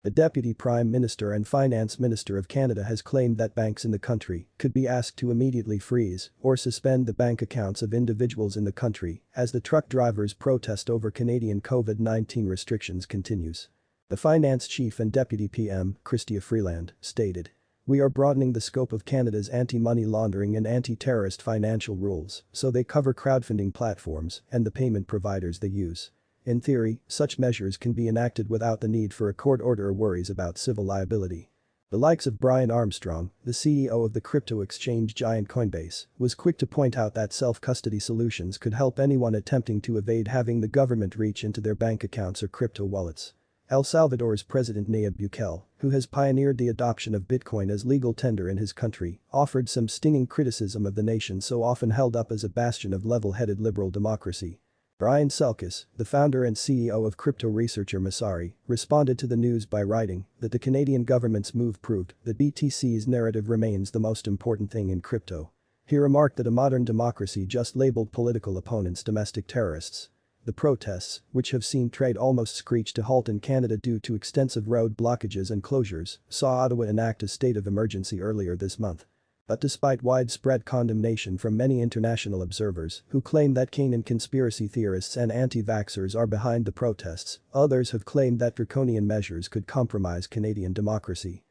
The Deputy Prime Minister and Finance Minister of Canada has claimed that banks in the country could be asked to immediately freeze or suspend the bank accounts of individuals in the country as the truck drivers' protest over Canadian COVID-19 restrictions continues. The finance chief and Deputy PM, Chrystia Freeland, stated, "We are broadening the scope of Canada's anti-money laundering and anti-terrorist financial rules so they cover crowdfunding platforms and the payment providers they use. In theory, such measures can be enacted without the need for a court order or worries about civil liability." The likes of Brian Armstrong, the CEO of the crypto exchange giant Coinbase, was quick to point out that self-custody solutions could help anyone attempting to evade having the government reach into their bank accounts or crypto wallets. El Salvador's President Nayib Bukele, who has pioneered the adoption of Bitcoin as legal tender in his country, offered some stinging criticism of the nation so often held up as a bastion of level-headed liberal democracy. Brian Selkis, the founder and CEO of crypto researcher Messari, responded to the news by writing that the Canadian government's move proved that BTC's narrative remains the most important thing in crypto. He remarked that a modern democracy just labeled political opponents domestic terrorists. The protests, which have seen trade almost screech to halt in Canada due to extensive road blockages and closures, saw Ottawa enact a state of emergency earlier this month. But despite widespread condemnation from many international observers who claim that Canadian conspiracy theorists and anti-vaxxers are behind the protests, others have claimed that draconian measures could compromise Canadian democracy.